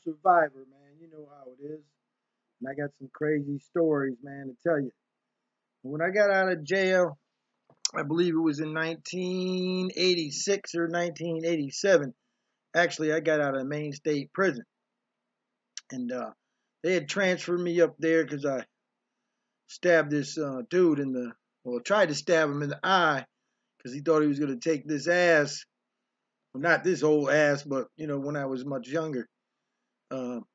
Survivor, man. You know how it is. And I got some crazy stories, man, to tell you. When I got out of jail, I believe it was in 1986 or 1987. Actually, I got out of Maine State Prison. And they had transferred me up there because I stabbed this dude tried to stab him in the eye because he thought he was going to take this ass. Well, not this old ass, but, when I was much younger. Um,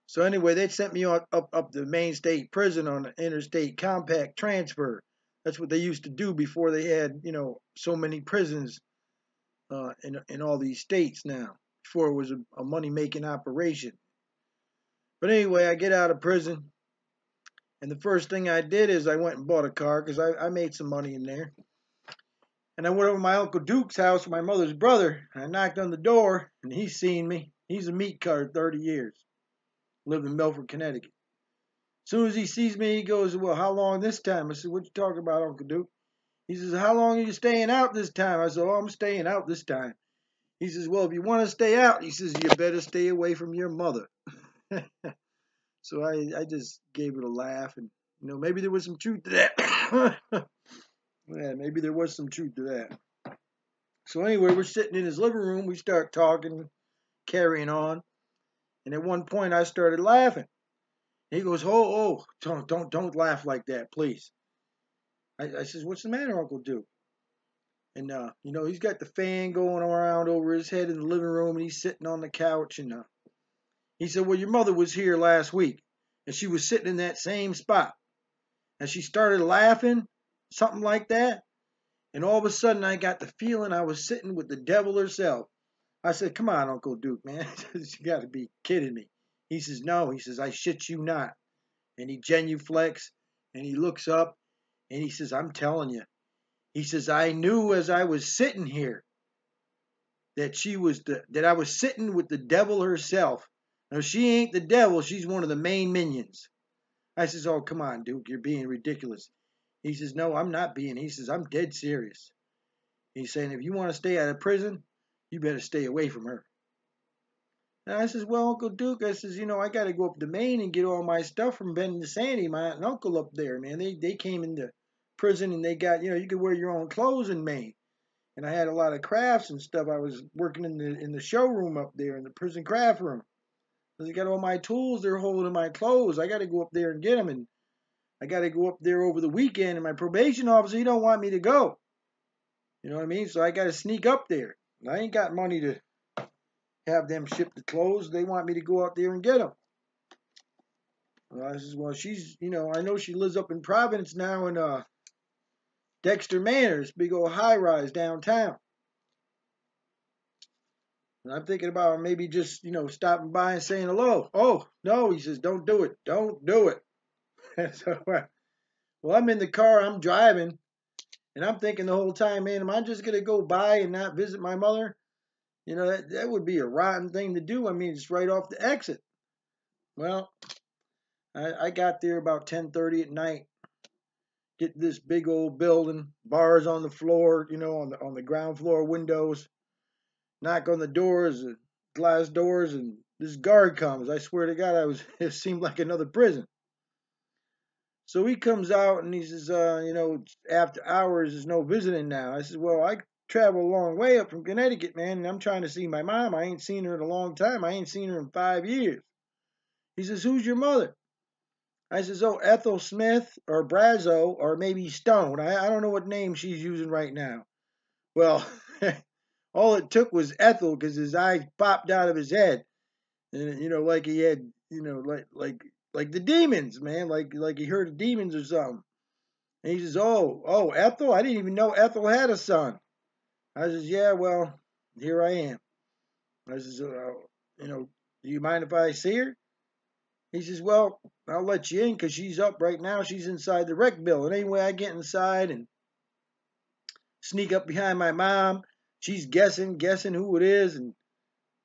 So anyway, they sent me up to Maine State Prison on an interstate compact transfer. That's what they used to do before they had, so many prisons in all these states now. Before it was a money making operation. But anyway, I get out of prison, and the first thing I did is I went and bought a car because I made some money in there. And I went over to my Uncle Duke's house, my mother's brother, and I knocked on the door, and he's seen me. He's a meat cutter, 30 years. Lived in Milford, Connecticut. As soon as he sees me, he goes, "Well, how long this time?" I said, "What you talking about, Uncle Duke?" He says, "How long are you staying out this time?" I said, "Oh, I'm staying out this time." He says, "Well, if you want to stay out," he says, "you better stay away from your mother." So I just gave it a laugh, and maybe there was some truth to that. Yeah, maybe there was some truth to that. So anyway, we're sitting in his living room. We start talking, carrying on, and at one point I started laughing. He goes, "Oh, don't laugh like that, please." I says, "What's the matter, Uncle Duke?" And he's got the fan going around over his head in the living room, and he's sitting on the couch. And he said, "Well, your mother was here last week, and she was sitting in that same spot, and she started laughing, something like that. And all of a sudden, I got the feeling I was sitting with the devil herself." I said, "Come on, Uncle Duke, man, you got to be kidding me." He says, "No," he says, "I shit you not." And he genuflects, and he looks up, and he says, "I'm telling you." He says, "I knew as I was sitting here that I was sitting with the devil herself. Now she ain't the devil, she's one of the main minions." I says, "Oh, come on, Duke, you're being ridiculous." He says, "No, I'm not being." He says, "I'm dead serious." He's saying, "If you want to stay out of prison, you better stay away from her." And I says, "Well, Uncle Duke," I says, "I got to go up to Maine and get all my stuff from Ben and Sandy, my aunt and uncle up there, man. They came into prison and they got, you could wear your own clothes in Maine. And I had a lot of crafts and stuff. I was working in the showroom up there in the prison craft room. Because I got all my tools. They're holding my clothes. I got to go up there and get them. And I got to go up there over the weekend. And my probation officer, he don't want me to go. You know what I mean? So I got to sneak up there. And I ain't got money to have them ship the clothes. They want me to go out there and get them. Well, I says, "Well, she's, I know she lives up in Providence now in Dexter Manor, big old high rise downtown. And I'm thinking about maybe just, stopping by and saying hello." "Oh, no," he says, "don't do it. Don't do it." So, well, I'm in the car, I'm driving, and I'm thinking the whole time, man, am I just going to go by and not visit my mother? That would be a rotten thing to do. I mean, it's right off the exit. Well, I got there about 10:30 at night, get this big old building, bars on the floor, on the ground floor windows, knock on the doors, glass doors, and this guard comes. I swear to God, it seemed like another prison. So he comes out and he says, after hours, there's no visiting now. I said, "Well, I travel a long way up from Connecticut, man, and I'm trying to see my mom. I ain't seen her in a long time. I ain't seen her in 5 years." He says, "Who's your mother?" I says, "Oh, Ethel Smith or Brazo or maybe Stone. I don't know what name she's using right now." Well, all it took was Ethel because his eyes popped out of his head. And, like he had, like the demons, man, like he heard the demons or something. And he says, "Oh, Ethel, I didn't even know Ethel had a son." I says, "Yeah, well, here I am." I says, "Do you mind if I see her?" He says, "Well, I'll let you in because she's up right now. She's inside the rec bill." And anyway, I get inside and sneak up behind my mom. She's guessing who it is. And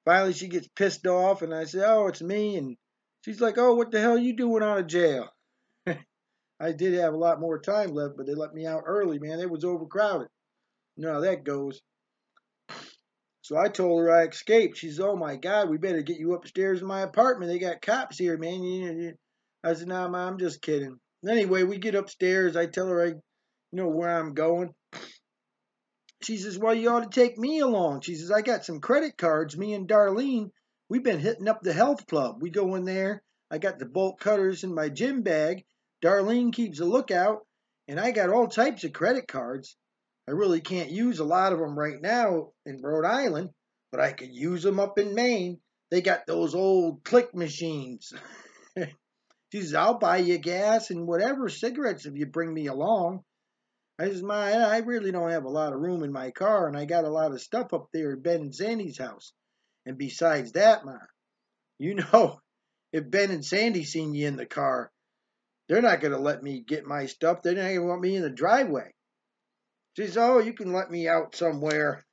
finally she gets pissed off. And I say, "Oh, it's me." And she's like, "Oh, what the hell are you doing out of jail?" I did have a lot more time left, but they let me out early, man. It was overcrowded. You know how that goes. So I told her I escaped. She says, "Oh my God, we better get you upstairs in my apartment. They got cops here, man." I said, "Nah, Mom, I'm just kidding." Anyway, we get upstairs. I tell her where I'm going. She says, "Well, you ought to take me along." She says, "I got some credit cards. Me and Darlene, we've been hitting up the health club. We go in there. I got the bolt cutters in my gym bag. Darlene keeps a lookout, and I got all types of credit cards. I really can't use a lot of them right now in Rhode Island, but I could use them up in Maine. They got those old click machines." She says, "I'll buy you gas and whatever, cigarettes if you bring me along." I says, "Ma, I really don't have a lot of room in my car, and I got a lot of stuff up there at Ben and Sandy's house. And besides that, Ma, you know, if Ben and Sandy seen you in the car, they're not going to let me get my stuff. They're not going to want me in the driveway." She says, "Oh, you can let me out somewhere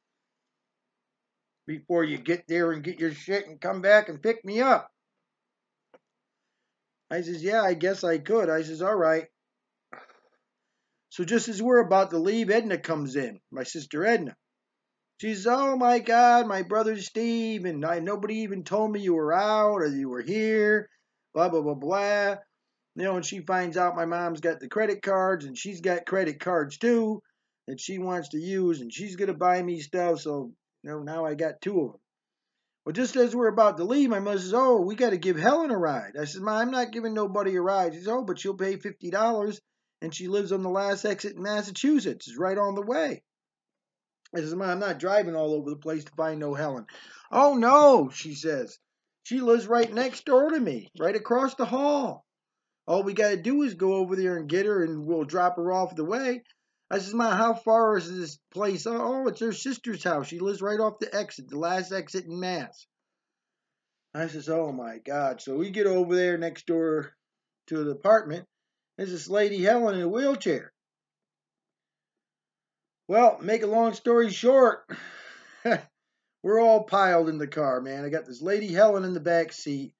before you get there and get your shit and come back and pick me up." I says, "Yeah, I guess I could." I says, "All right." So just as we're about to leave, Edna comes in, my sister Edna. She says, "Oh my God, my brother Steve, and nobody even told me you were out or you were here, blah, blah, blah, blah." And she finds out my mom's got the credit cards, and she's got credit cards too, that she wants to use, and she's going to buy me stuff, so, now I got two of them. Well, just as we're about to leave, my mother says, "Oh, we got to give Helen a ride." I said, "Ma, I'm not giving nobody a ride." She says, "Oh, but she'll pay $50, and she lives on the last exit in Massachusetts. It's right on the way." I says, "Ma, I'm not driving all over the place to find no Helen." "Oh, no," she says. "She lives right next door to me, right across the hall. All we got to do is go over there and get her, and we'll drop her off the way." I says, "Ma, how far is this place?" "Oh, it's her sister's house. She lives right off the exit, the last exit in Mass." I says, "Oh, my God." So we get over there next door to the apartment. There's this lady, Helen, in a wheelchair. Well, make a long story short, we're all piled in the car, man. I got this lady, Helen, in the back seat,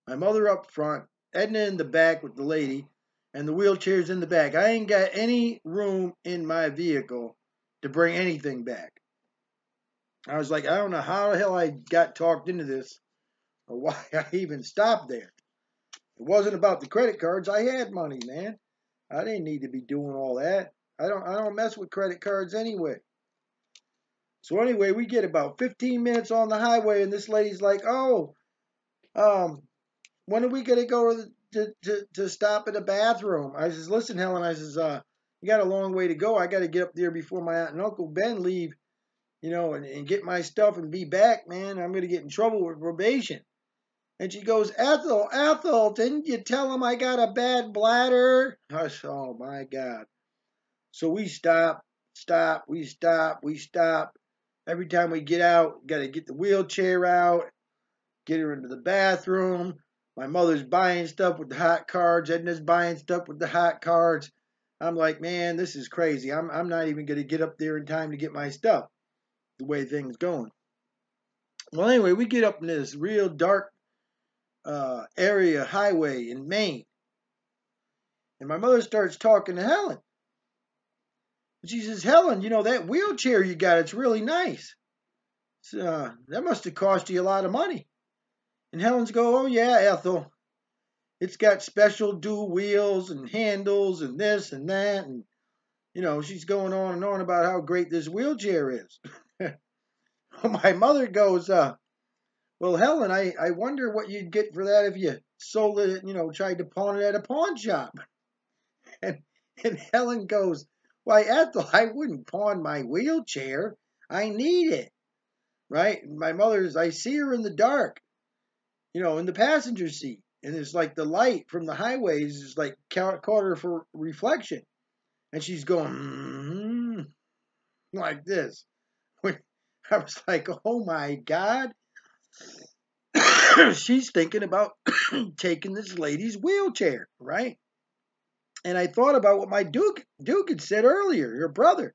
my mother up front, Edna in the back with the lady, and the wheelchair's in the back. I ain't got any room in my vehicle to bring anything back. I was like, I don't know how the hell I got talked into this or why I even stopped there. It wasn't about the credit cards. I had money, man. I didn't need to be doing all that. I don't mess with credit cards anyway. So anyway, we get about 15 minutes on the highway, and this lady's like, "Oh, when are we gonna go to stop at the bathroom?" I says, "Listen, Helen," I says, "you got a long way to go. I got to get up there before my aunt and Uncle Ben leave, and get my stuff and be back, man. I'm gonna get in trouble with probation." And she goes, Ethel, didn't you tell him I got a bad bladder?" I said, "Oh my God." So we we stop. Every time we get out, got to get the wheelchair out, get her into the bathroom. My mother's buying stuff with the hot cards. Edna's buying stuff with the hot cards. I'm like, man, this is crazy. I'm not even going to get up there in time to get my stuff, the way things going. Well, anyway, we get up in this real dark area highway in Maine. And my mother starts talking to Helen. She says, "Helen, that wheelchair you got, it's really nice. That must have cost you a lot of money." And Helen's go, "Oh yeah, Ethel. It's got special dual wheels and handles and this and that." And, she's going on and on about how great this wheelchair is. My mother goes, "Well, Helen, I wonder what you'd get for that if you sold it, tried to pawn it at a pawn shop." And, and Helen goes, "Why, Ethel, I wouldn't pawn my wheelchair. I need it." Right? And I see her in the dark, in the passenger seat. And it's like the light from the highways is like caught her for reflection. And she's going, like this. I was like, oh my God. She's thinking about taking this lady's wheelchair, right? And I thought about what my Duke had said earlier, your brother.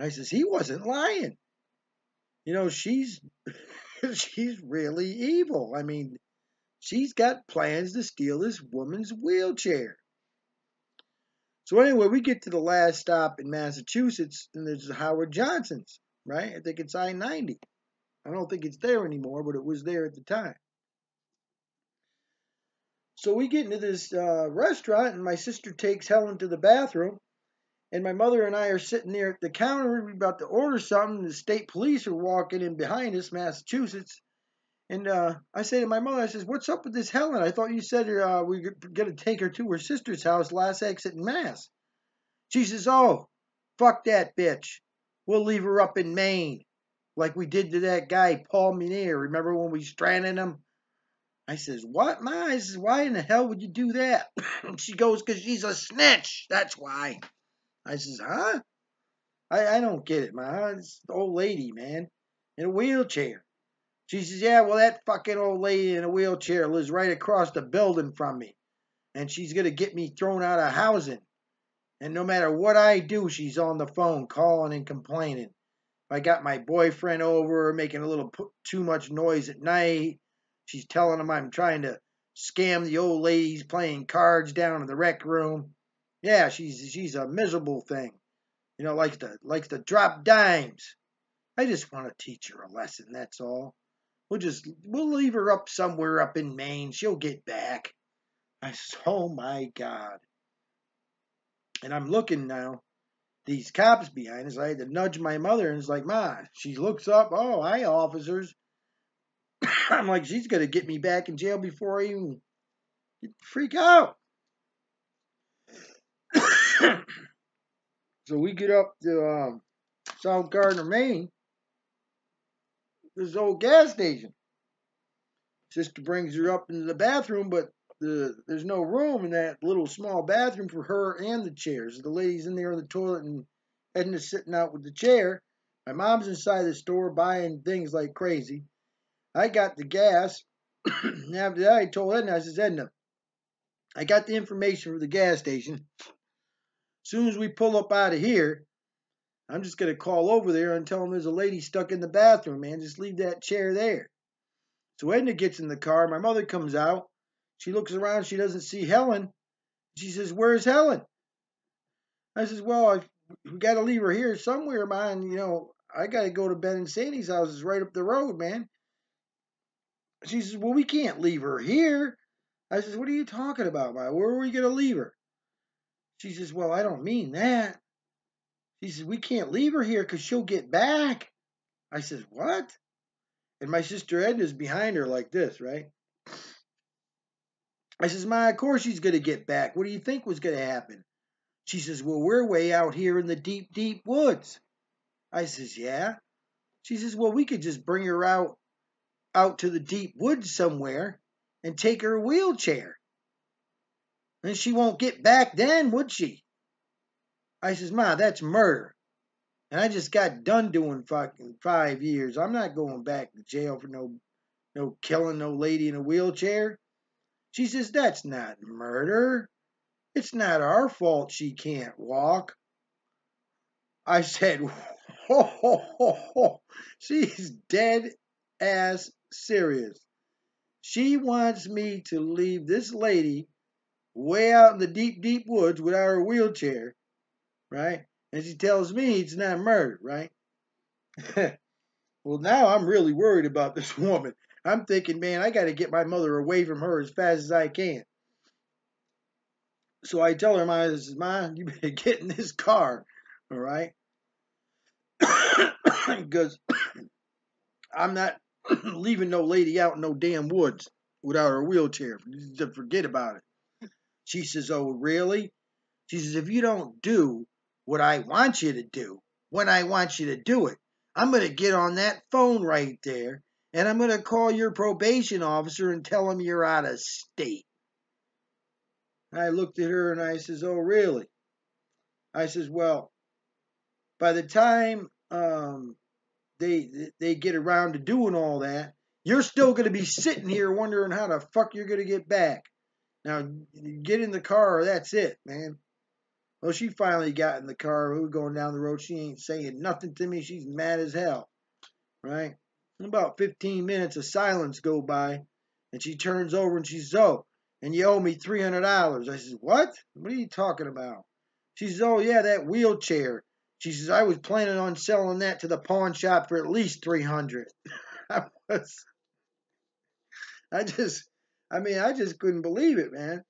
I says, he wasn't lying. She's she's really evil. I mean, she's got plans to steal this woman's wheelchair. So anyway, we get to the last stop in Massachusetts, and there's Howard Johnson's, right? I think it's I-90. I don't think it's there anymore, but it was there at the time. So we get into this restaurant, and my sister takes Helen to the bathroom, and my mother and I are sitting there at the counter. We're about to order something. The state police are walking in behind us, Massachusetts. And I say to my mother, I says, "What's up with this Helen? I thought you said we were going to take her to her sister's house, last exit in Mass." She says, "Oh, fuck that bitch. We'll leave her up in Maine, like we did to that guy, Paul Munier. Remember when we stranded him?" I says, "What, Ma?" I says, "Why in the hell would you do that?" She goes, "'Cause she's a snitch. That's why." I says, "Huh?" I don't get it, Ma. It's the old lady, man, in a wheelchair. She says, "Yeah, well, that fucking old lady in a wheelchair lives right across the building from me, and she's going to get me thrown out of housing. And no matter what I do, she's on the phone calling and complaining. I got my boyfriend over, making a little too much noise at night. She's telling him I'm trying to scam the old ladies playing cards down in the rec room. Yeah, she's a miserable thing. You know, likes to drop dimes. I just want to teach her a lesson, that's all. We'll leave her up somewhere up in Maine. She'll get back." I said, "Oh my God." And I'm looking now, these cops behind us. I had to nudge my mother, and it's like, "Ma," she looks up, "Oh, hi, officers." I'm like, she's going to get me back in jail before I even freak out. So we get up to South Gardner, Maine. This old gas station. Sister brings her up into the bathroom, but there's no room in that little small bathroom for her and the chairs. The lady's in there on the toilet, and Edna's sitting out with the chair. My mom's inside the store buying things like crazy. I got the gas. And after that, I told Edna, I says, "Edna, I got the information for the gas station. As soon as we pull up out of here, I'm just going to call over there and tell them there's a lady stuck in the bathroom, man. Just leave that chair there." So Edna gets in the car. My mother comes out. She looks around. She doesn't see Helen. She says, "Where's Helen?" I says, "Well, we got to leave her here somewhere, man. You know, I got to go to Ben and Sandy's house. It's right up the road, man." She says, "Well, we can't leave her here." I says, "What are you talking about, man? Where are we going to leave her?" She says, "Well, I don't mean that." She says, "We can't leave her here because she'll get back." I says, "What?" And my sister Edna's behind her like this, right? I says, "Ma, of course she's going to get back. What do you think was going to happen?" She says, "Well, we're way out here in the deep, deep woods." I says, "Yeah." She says, "Well, we could just bring her out to the deep woods somewhere and take her wheelchair. And she won't get back then, would she?" I says, "Ma, that's murder. And I just got done doing fucking 5 years. I'm not going back to jail for no killing no lady in a wheelchair." She says, "That's not murder. It's not our fault she can't walk." I said, "Ho, ho, ho, ho. She's dead ass serious. She wants me to leave this lady way out in the deep, deep woods without her wheelchair, right? And she tells me it's not murder, right?" Well, now I'm really worried about this woman. I'm thinking, man, I got to get my mother away from her as fast as I can. So I tell her, "Ma, I says, Ma, you better get in this car, all right? Because I'm not leaving no lady out in no damn woods without her wheelchair. Just forget about it." She says, "Oh, really?" She says, "If you don't do what I want you to do, when I want you to do it, I'm going to get on that phone right there, and I'm going to call your probation officer and tell him you're out of state." And I looked at her and I says, "Oh, really?" I says, "Well, by the time they get around to doing all that, you're still going to be sitting here wondering how the fuck you're going to get back. Now, get in the car, or that's it, man." Well, she finally got in the car. We were going down the road. She ain't saying nothing to me. She's mad as hell, right? In about 15 minutes of silence go by, and she turns over and she says, "Oh, and you owe me $300. I says, "What? What are you talking about?" She says, "Oh, yeah, that wheelchair." She says, "I was planning on selling that to the pawn shop for at least $300. I was, I just, I just couldn't believe it, man.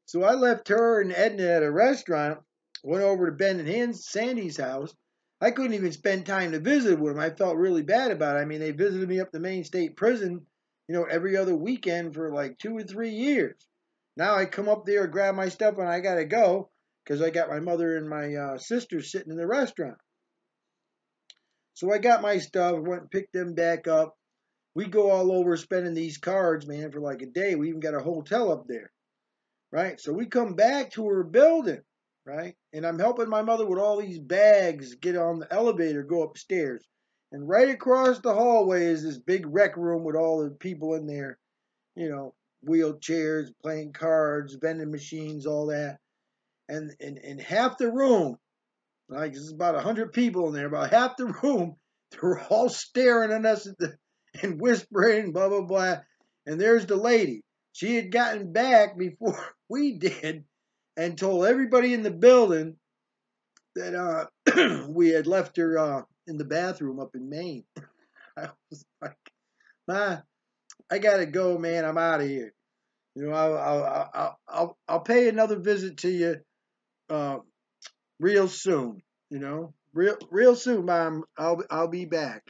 So I left her and Edna at a restaurant, went over to Ben and Sandy's house. I couldn't even spend time to visit with them. I felt really bad about it. I mean, they visited me up the Maine State Prison, every other weekend for like 2 or 3 years. Now I come up there, grab my stuff, and I gotta go because I got my mother and my sister sitting in the restaurant. So I got my stuff, went and picked them back up. We go all over spending these cards, man, for like a day. We even got a hotel up there, right? So we come back to her building, right? And I'm helping my mother with all these bags get on the elevator, go upstairs. And right across the hallway is this big rec room with all the people in there, you know, wheelchairs, playing cards, vending machines, all that. And half the room, like there's about 100 people in there, about half the room, they're all staring at us and whispering, blah, blah, blah. And there's the lady. She had gotten back before we did and told everybody in the building that we had left her in the bathroom up in Maine. I was like, "Ma, I gotta go, man. I'm out of here. I'll pay another visit to you uh, real soon. Real soon, Mom. I'll be back."